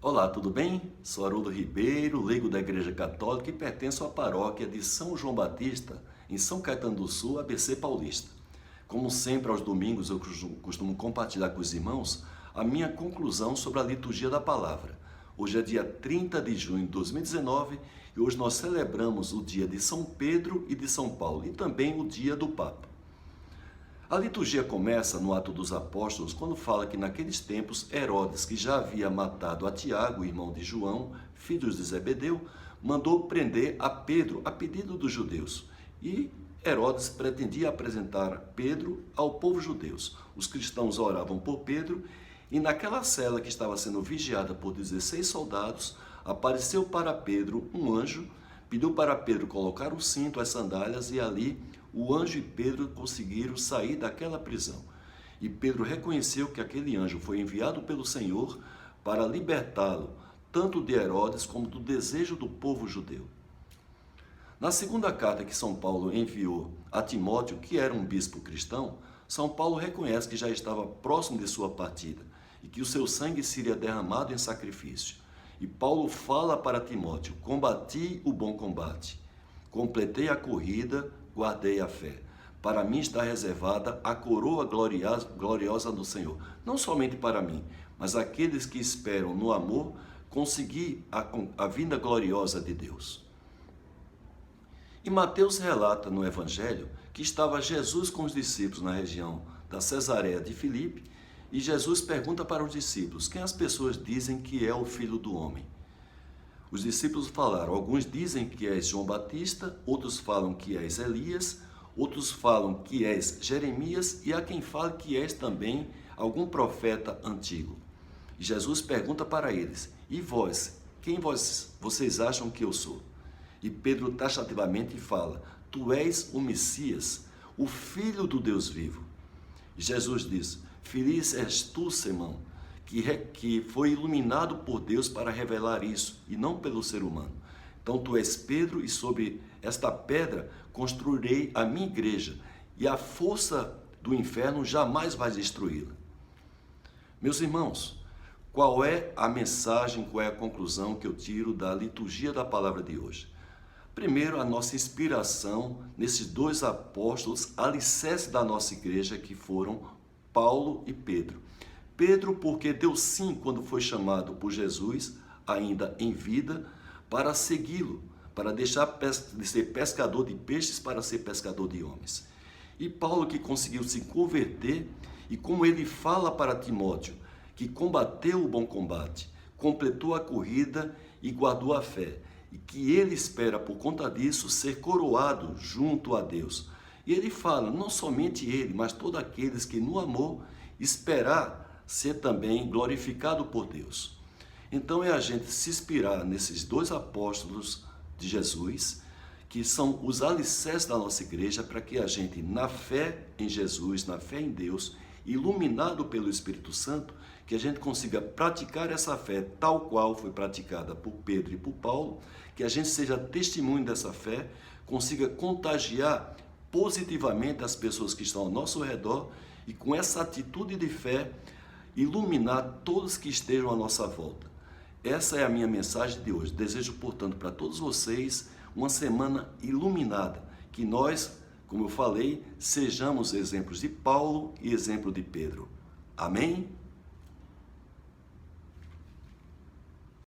Olá, tudo bem? Sou Haroldo Ribeiro, leigo da Igreja Católica e pertenço à paróquia de São João Batista, em São Caetano do Sul, ABC Paulista. Como sempre, aos domingos eu costumo compartilhar com os irmãos a minha conclusão sobre a liturgia da palavra. Hoje é dia 30 de junho de 2019 e hoje nós celebramos o dia de São Pedro e de São Paulo e também o dia do Papa. A liturgia começa no Atos dos Apóstolos, quando fala que naqueles tempos Herodes, que já havia matado a Tiago, irmão de João, filhos de Zebedeu, mandou prender a Pedro a pedido dos judeus. E Herodes pretendia apresentar Pedro ao povo judeu. Os cristãos oravam por Pedro e naquela cela que estava sendo vigiada por 16 soldados, apareceu para Pedro um anjo, pediu para Pedro colocar o cinto, as sandálias, e ali o anjo e Pedro conseguiram sair daquela prisão. E Pedro reconheceu que aquele anjo foi enviado pelo Senhor para libertá-lo, tanto de Herodes como do desejo do povo judeu. Na segunda carta que São Paulo enviou a Timóteo, que era um bispo cristão, São Paulo reconhece que já estava próximo de sua partida e que o seu sangue seria derramado em sacrifício. E Paulo fala para Timóteo: combati o bom combate, completei a corrida, guardei a fé. Para mim está reservada a coroa gloriosa do Senhor. Não somente para mim, mas aqueles que esperam no amor conseguir a vinda gloriosa de Deus. E Mateus relata no Evangelho que estava Jesus com os discípulos na região da Cesareia de Filipe, e Jesus pergunta para os discípulos: quem as pessoas dizem que é o Filho do Homem? Os discípulos falaram: alguns dizem que és João Batista, outros falam que és Elias, outros falam que és Jeremias, e há quem fale que és também algum profeta antigo. E Jesus pergunta para eles: e vós, quem vocês acham que eu sou? E Pedro taxativamente fala: tu és o Messias, o Filho do Deus vivo. E Jesus diz: feliz és tu, Simão, que foi iluminado por Deus para revelar isso, e não pelo ser humano. Então tu és Pedro, e sobre esta pedra construirei a minha igreja, e a força do inferno jamais vai destruí-la. Meus irmãos, qual é a mensagem, qual é a conclusão que eu tiro da liturgia da palavra de hoje? Primeiro, a nossa inspiração nesses dois apóstolos, alicerce da nossa igreja, que foram Paulo e Pedro. Pedro, porque deu sim quando foi chamado por Jesus, ainda em vida, para segui-lo, para deixar de ser pescador de peixes para ser pescador de homens. E Paulo, que conseguiu se converter, e como ele fala para Timóteo, que combateu o bom combate, completou a corrida e guardou a fé, e que ele espera, por conta disso, ser coroado junto a Deus. E ele fala, não somente ele, mas todos aqueles que no amor esperar ser também glorificado por Deus. Então é a gente se inspirar nesses dois apóstolos de Jesus, que são os alicerces da nossa igreja, para que a gente, na fé em Jesus, na fé em Deus, iluminado pelo Espírito Santo, que a gente consiga praticar essa fé tal qual foi praticada por Pedro e por Paulo, que a gente seja testemunho dessa fé, consiga contagiar positivamente as pessoas que estão ao nosso redor e com essa atitude de fé iluminar todos que estejam à nossa volta. Essa é a minha mensagem de hoje. Desejo, portanto, para todos vocês uma semana iluminada, que nós, como eu falei, sejamos exemplos de Paulo e exemplo de Pedro. Amém?